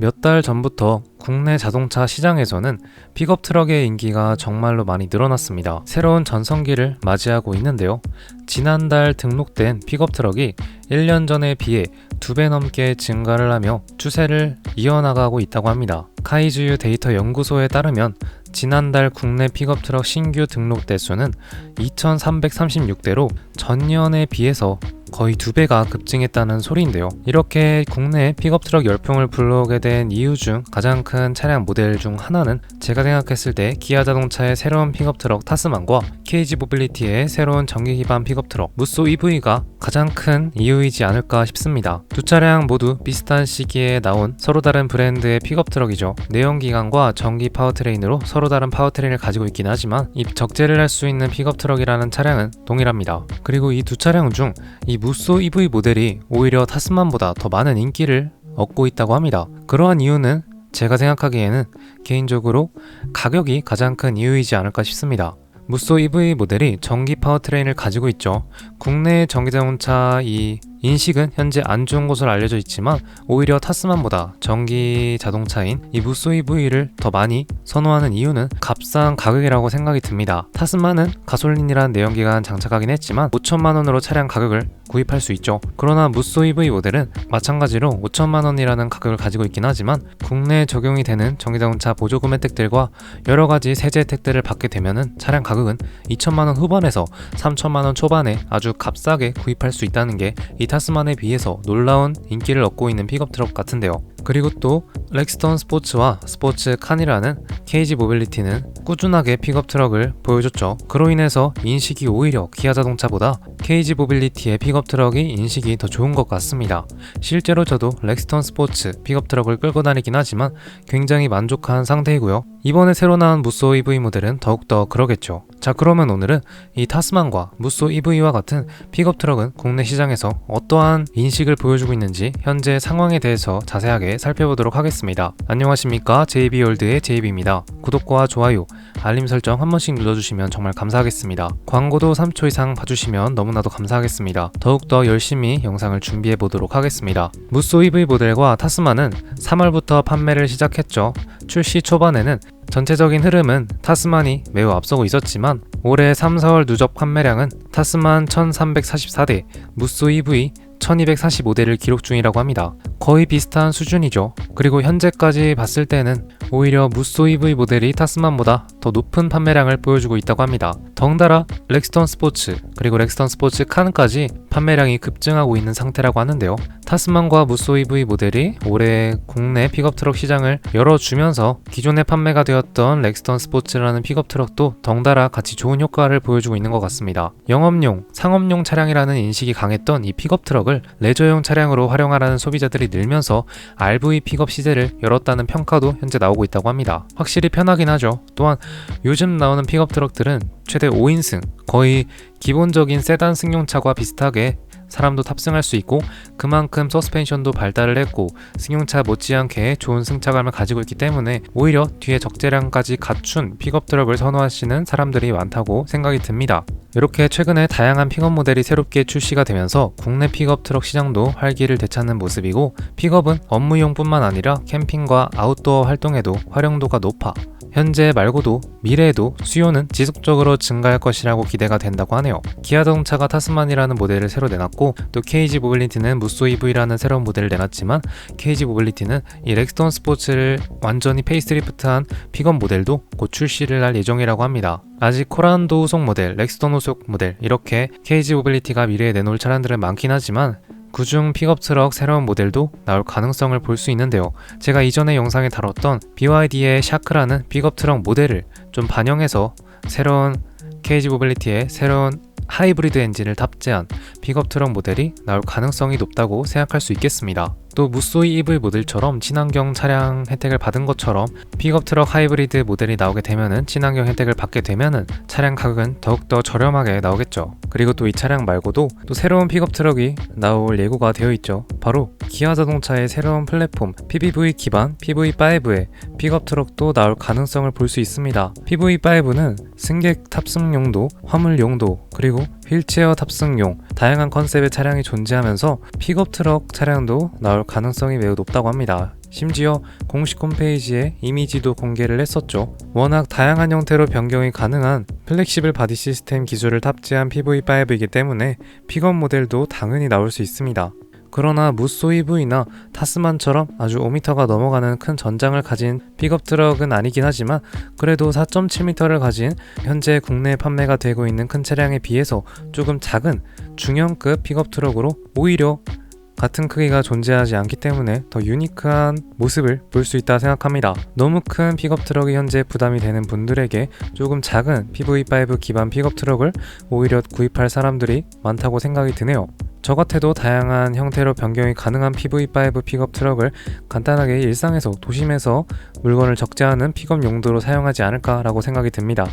몇 달 전부터 국내 자동차 시장에서는 픽업 트럭의 인기가 정말로 많이 늘어났습니다. 새로운 전성기를 맞이하고 있는데요. 지난달 등록된 픽업 트럭이 1년 전에 비해 2배 넘게 증가를 하며 추세를 이어나가고 있다고 합니다. 카이즈유 데이터 연구소에 따르면 지난달 국내 픽업 트럭 신규 등록 대수는 2,336대로 전년에 비해서 거의 2배가 급증했다는 소리인데요. 이렇게 국내 픽업 트럭 열풍을 불러오게 된 이유 중 가장 큰 차량 모델 중 하나는 제가 생각했을 때 기아 자동차의 새로운 픽업 트럭 타스만과 KG 모빌리티의 새로운 전기 기반 픽업 트럭 무쏘 EV가 가장 큰 이유이지 않을까 싶습니다. 두 차량 모두 비슷한 시기에 나온 서로 다른 브랜드의 픽업 트럭이죠. 내연기관과 전기 파워트레인으로 서로 다른 파워트레인을 가지고 있긴 하지만 이 적재를 할 수 있는 픽업 트럭이라는 차량은 동일합니다. 그리고 이 두 차량 중 이 무쏘 EV 모델이 오히려 타스만보다 더 많은 인기를 얻고 있다고 합니다. 그러한 이유는 제가 생각하기에는 개인적으로 가격이 가장 큰 이유이지 않을까 싶습니다. 무쏘 EV 모델이 전기 파워트레인을 가지고 있죠. 국내 전기자동차 이 인식은 현재 안 좋은 것으로 알려져 있지만 오히려 타스만보다 전기 자동차인 이 무쏘 EV를 더 많이 선호하는 이유는 값싼 가격이라고 생각이 듭니다. 타스만은 가솔린이란 내연기관 장착하긴 했지만 5천만 원으로 차량 가격을 구입할 수 있죠. 그러나 무쏘 EV 모델은 마찬가지로 5천만 원이라는 가격을 가지고 있긴 하지만 국내에 적용이 되는 전기자동차 보조금 혜택들과 여러가지 세제 혜택들을 받게 되면은 차량 가격은 2천만 원 후반에서 3천만 원 초반에 아주 값싸게 구입할 수 있다는 게 이 타스만에 비해서 놀라운 인기를 얻고 있는 픽업 트럭 같은데요. 그리고 또 렉스턴 스포츠와 스포츠 칸이라는 KG 모빌리티는 꾸준하게 픽업 트럭을 보여줬죠. 그로 인해서 인식이 오히려 기아 자동차보다 KG 모빌리티의 픽업 트럭이 인식이 더 좋은 것 같습니다. 실제로 저도 렉스턴 스포츠 픽업 트럭을 끌고 다니긴 하지만 굉장히 만족한 상태이고요. 이번에 새로 나온 무쏘 EV 모델은 더욱더 그러겠죠. 자, 그러면 오늘은 이 타스만과 무쏘 EV와 같은 픽업 트럭은 국내 시장에서 어떠한 인식을 보여주고 있는지 현재 상황에 대해서 자세하게 살펴보도록 하겠습니다. 안녕하십니까, JB월드의 JB입니다. 구독과 좋아요, 알림 설정 한 번씩 눌러주시면 정말 감사하겠습니다. 광고도 3초 이상 봐주시면 너무나도 감사하겠습니다. 더욱더 열심히 영상을 준비해 보도록 하겠습니다. 무쏘 EV 모델과 타스만은 3월부터 판매를 시작했죠. 출시 초반에는 전체적인 흐름은 타스만이 매우 앞서고 있었지만 올해 3, 4월 누적 판매량은 타스만 1344대, 무쏘 EV 1245대를 기록 중이라고 합니다. 거의 비슷한 수준이죠. 그리고 현재까지 봤을 때는 오히려 무쏘 EV 모델이 타스만보다 더 높은 판매량을 보여주고 있다고 합니다. 덩달아 렉스턴 스포츠 그리고 렉스턴 스포츠 칸까지 판매량이 급증하고 있는 상태라고 하는데요. 타스만과 무쏘 EV 모델이 올해 국내 픽업 트럭 시장을 열어주면서 기존에 판매가 되었던 렉스턴 스포츠라는 픽업 트럭도 덩달아 같이 좋은 효과를 보여주고 있는 것 같습니다. 영업용, 상업용 차량이라는 인식이 강했던 이 픽업 트럭을 레저용 차량으로 활용하라는 소비자들이 늘면서 RV 픽업 시대를 열었다는 평가도 현재 나오고 있다고 합니다. 확실히 편하긴 하죠. 또한 요즘 나오는 픽업 트럭들은 최대 5인승, 거의 기본적인 세단 승용차와 비슷하게 사람도 탑승할 수 있고 그만큼 서스펜션도 발달을 했고 승용차 못지않게 좋은 승차감을 가지고 있기 때문에 오히려 뒤에 적재량까지 갖춘 픽업 트럭을 선호하시는 사람들이 많다고 생각이 듭니다. 이렇게 최근에 다양한 픽업 모델이 새롭게 출시가 되면서 국내 픽업 트럭 시장도 활기를 되찾는 모습이고 픽업은 업무용뿐만 아니라 캠핑과 아웃도어 활동에도 활용도가 높아 현재 말고도 미래에도 수요는 지속적으로 증가할 것이라고 기대가 된다고 하네요. 기아 자동차가 타스만이라는 모델을 새로 내놨고 또 KG 모빌리티는 무쏘 EV라는 새로운 모델을 내놨지만 KG 모빌리티는 이 렉스턴 스포츠를 완전히 페이스리프트한 픽업 모델도 곧 출시를 할 예정이라고 합니다. 아직 코란도 후속 모델, 렉스턴 후속 모델 이렇게 KG 모빌리티가 미래에 내놓을 차량들은 많긴 하지만 그중 픽업 트럭 새로운 모델도 나올 가능성을 볼 수 있는데요. 제가 이전에 영상에 다뤘던 BYD의 샤크라는 픽업 트럭 모델을 좀 반영해서 새로운 KG 모빌리티의 새로운 하이브리드 엔진을 탑재한 픽업 트럭 모델이 나올 가능성이 높다고 생각할 수 있겠습니다. 또 무쏘 EV 모델처럼 친환경 차량 혜택을 받은 것처럼 픽업 트럭 하이브리드 모델이 나오게 되면은 친환경 혜택을 받게 되면은 차량 가격은 더욱더 저렴하게 나오겠죠. 그리고 또 이 차량 말고도 또 새로운 픽업 트럭이 나올 예고가 되어 있죠. 바로 기아 자동차의 새로운 플랫폼 PPV 기반 PV5의 픽업 트럭도 나올 가능성을 볼 수 있습니다. PV5는 승객 탑승용도, 화물용도, 그리고 휠체어 탑승용 다양한 컨셉의 차량이 존재하면서 픽업 트럭 차량도 나올 가능성이 매우 높다고 합니다. 심지어 공식 홈페이지에 이미지도 공개를 했었죠. 워낙 다양한 형태로 변경이 가능한 플렉시블 바디 시스템 기술을 탑재한 PV5이기 때문에 픽업 모델도 당연히 나올 수 있습니다. 그러나 무쏘 EV나 타스만처럼 아주 5m가 넘어가는 큰 전장을 가진 픽업 트럭은 아니긴 하지만 그래도 4.7m를 가진 현재 국내에 판매가 되고 있는 큰 차량에 비해서 조금 작은 중형급 픽업 트럭으로 오히려 같은 크기가 존재하지 않기 때문에 더 유니크한 모습을 볼 수 있다 생각합니다. 너무 큰 픽업 트럭이 현재 부담이 되는 분들에게 조금 작은 PV5 기반 픽업 트럭을 오히려 구입할 사람들이 많다고 생각이 드네요. 저 같아도 다양한 형태로 변경이 가능한 PV5 픽업 트럭을 간단하게 일상에서 도심에서 물건을 적재하는 픽업 용도로 사용하지 않을까라고 생각이 듭니다.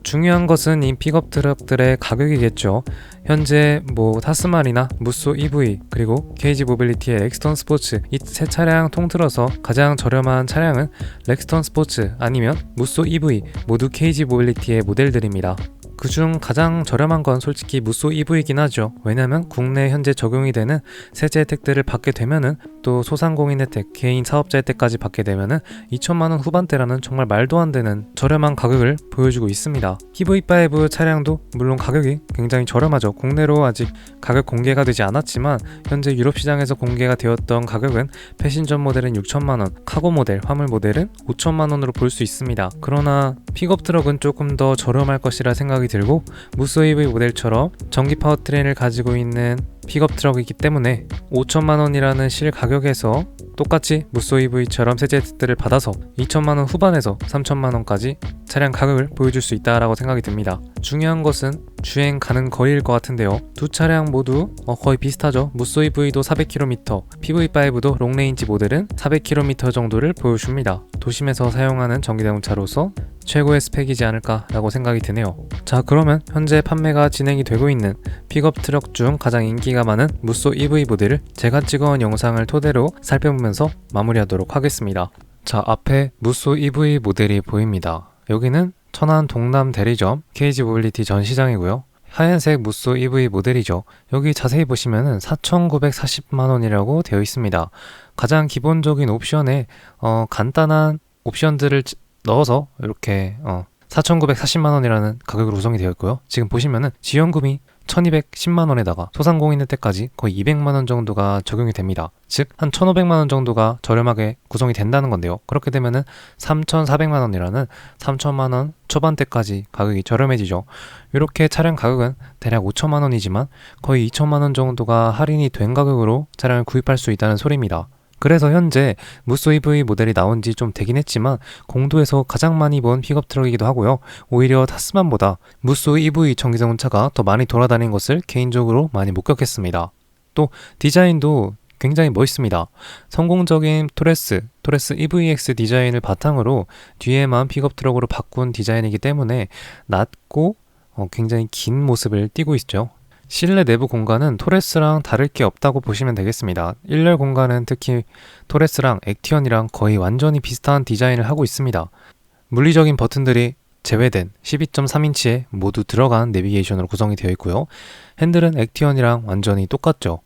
중요한 것은 이 픽업 트럭들의 가격이겠죠. 현재 타스만이나 무쏘 EV 그리고 KG 모빌리티의 렉스턴 스포츠 이 세 차량 통틀어서 가장 저렴한 차량은 렉스턴 스포츠 아니면 무쏘 EV 모두 KG 모빌리티의 모델들입니다. 그중 가장 저렴한 건 솔직히 무쏘 EV이긴 하죠. 왜냐면 국내에 현재 적용이 되는 세제 혜택들을 받게 되면은 또 소상공인 혜택, 개인 사업자 혜택까지 받게 되면은 2천만원 후반대라는 정말 말도 안 되는 저렴한 가격을 보여주고 있습니다. PV5 차량도 물론 가격이 굉장히 저렴하죠. 국내로 아직 가격 공개가 되지 않았지만 현재 유럽 시장에서 공개가 되었던 가격은 패신전 모델은 6천만원, 카고 모델, 화물 모델은 5천만원으로 볼 수 있습니다. 그러나 픽업 트럭은 조금 더 저렴할 것이라 생각이 들고 무쏘 EV 모델처럼 전기 파워트레인을 가지고 있는 픽업 트럭이기 때문에 5천만원이라는 실 가격에서 똑같이 무쏘 EV처럼 세제 혜택들을 받아서 2천만원 후반에서 3천만원까지 차량 가격을 보여줄 수 있다라고 생각이 듭니다. 중요한 것은 주행 가는 거리일 것 같은데요. 두 차량 모두 거의 비슷하죠. 무쏘 EV도 400km, PV5도 롱레인지 모델은 400km 정도를 보여줍니다. 도심에서 사용하는 전기자동차로서 최고의 스펙이지 않을까라고 생각이 드네요. 자, 그러면 현재 판매가 진행이 되고 있는 픽업 트럭 중 가장 인기가 많은 무쏘 EV 모델을 제가 찍어온 영상을 토대로 살펴보면서 마무리하도록 하겠습니다. 자, 앞에 무쏘 EV 모델이 보입니다. 여기는 천안 동남 대리점 KG 모빌리티 전 시장이고요. 하얀색 무쏘 EV 모델이죠. 여기 자세히 보시면은 4,940만원이라고 되어 있습니다. 가장 기본적인 옵션에 간단한 옵션들을 넣어서 이렇게 4,940만원이라는 가격으로 구성이 되어 있고요. 지금 보시면은 지원금이 1,210만원에다가 소상공인 혜택까지 거의 200만원 정도가 적용이 됩니다. 즉 한 1,500만원 정도가 저렴하게 구성이 된다는 건데요. 그렇게 되면은 3,400만원이라는 3천만원 초반대까지 가격이 저렴해지죠. 이렇게 차량 가격은 대략 5천만원이지만 거의 2천만원 정도가 할인이 된 가격으로 차량을 구입할 수 있다는 소리입니다. 그래서 현재 무쏘 EV 모델이 나온 지 좀 되긴 했지만 공도에서 가장 많이 본 픽업 트럭이기도 하고요. 오히려 타스만보다 무쏘 EV 전기자동차가 더 많이 돌아다닌 것을 개인적으로 많이 목격했습니다. 또 디자인도 굉장히 멋있습니다. 성공적인 토레스 EVX 디자인을 바탕으로 뒤에만 픽업 트럭으로 바꾼 디자인이기 때문에 낮고 굉장히 긴 모습을 띠고 있죠. 실내 내부 공간은 토레스랑 다를 게 없다고 보시면 되겠습니다. 1열 공간은 특히 토레스랑 액티언이랑 거의 완전히 비슷한 디자인을 하고 있습니다. 물리적인 버튼들이 제외된 12.3인치에 모두 들어간 내비게이션으로 구성이 되어 있고요. 핸들은 액티언이랑 완전히 똑같죠.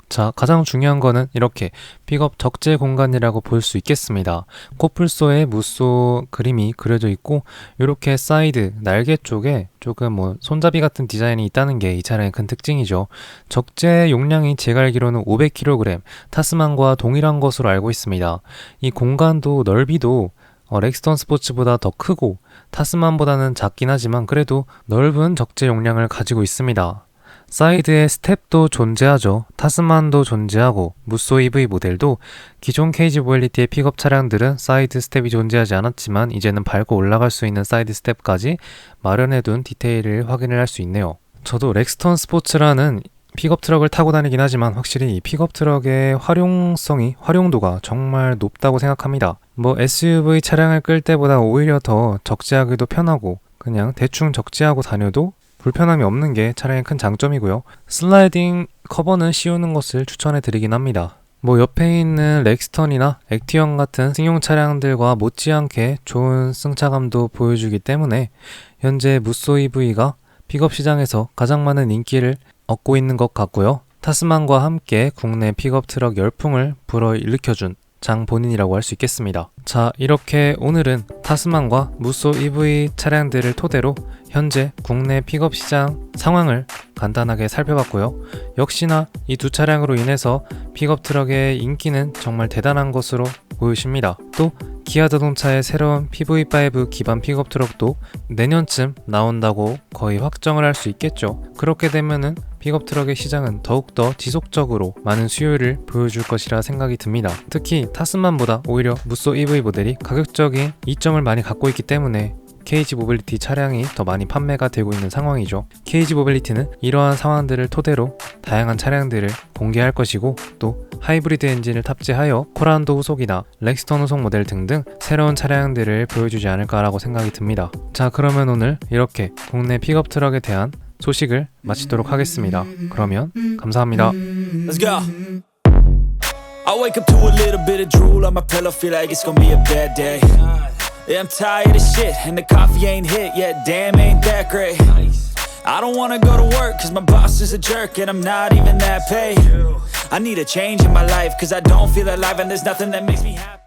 자, 가장 중요한 거는 이렇게 픽업 적재 공간이라고 볼 수 있겠습니다. 코뿔소에 무쏘 그림이 그려져 있고 이렇게 사이드 날개 쪽에 조금 손잡이 같은 디자인이 있다는 게 이 차량의 큰 특징이죠. 적재 용량이 제가 알기로는 500kg, 타스만과 동일한 것으로 알고 있습니다. 이 공간도 넓이도 렉스턴 스포츠보다 더 크고 타스만보다는 작긴 하지만 그래도 넓은 적재 용량을 가지고 있습니다. 사이드에 스텝도 존재하죠. 타스만도 존재하고 무쏘 EV 모델도 기존 KG 모빌리티의 픽업 차량들은 사이드 스텝이 존재하지 않았지만 이제는 밟고 올라갈 수 있는 사이드 스텝까지 마련해둔 디테일을 확인을 할 수 있네요. 저도 렉스턴 스포츠라는 픽업 트럭을 타고 다니긴 하지만 확실히 이 픽업 트럭의 활용도가 정말 높다고 생각합니다. SUV 차량을 끌 때보다 오히려 더 적재하기도 편하고 그냥 대충 적재하고 다녀도 불편함이 없는 게 차량의 큰 장점이고요. 슬라이딩 커버는 씌우는 것을 추천해 드리긴 합니다. 옆에 있는 렉스턴이나 액티언 같은 승용 차량들과 못지않게 좋은 승차감도 보여주기 때문에 현재 무쏘 EV가 픽업 시장에서 가장 많은 인기를 얻고 있는 것 같고요. 타스만과 함께 국내 픽업 트럭 열풍을 불어일으켜준 장 본인이라고 할 수 있겠습니다. 자, 이렇게 오늘은 타스만과 무쏘 EV 차량들을 토대로 현재 국내 픽업 시장 상황을 간단하게 살펴봤고요. 역시나 이 두 차량으로 인해서 픽업 트럭의 인기는 정말 대단한 것으로 보여집니다. 또 기아자동차의 새로운 PV5 기반 픽업 트럭도 내년쯤 나온다고 거의 확정을 할 수 있겠죠. 그렇게 되면은 픽업 트럭의 시장은 더욱더 지속적으로 많은 수요를 보여줄 것이라 생각이 듭니다. 특히 타스만보다 오히려 무쏘 EV 모델이 가격적인 이점을 많이 갖고 있기 때문에 KG 모빌리티 차량이 더 많이 판매가 되고 있는 상황이죠. KG 모빌리티는 이러한 상황들을 토대로 다양한 차량들을 공개할 것이고, 또 하이브리드 엔진을 탑재하여 코란도 후속이나 렉스턴 후속 모델 등등 새로운 차량들을 보여주지 않을까라고 생각이 듭니다. 자, 그러면 오늘 이렇게 국내 픽업 트럭에 대한 소식을 마치도록 하겠습니다. 그러면 감사합니다. Let's go. I wake up to a little bit of drool on my pillow, feel like it's gonna be a bad day. Yeah, I'm tired of shit, and the coffee ain't hit yet, damn, ain't that great. I don't wanna go to work, cause my boss is a jerk, and I'm not even that paid. I need a change in my life, cause I don't feel alive, and there's nothing that makes me happy.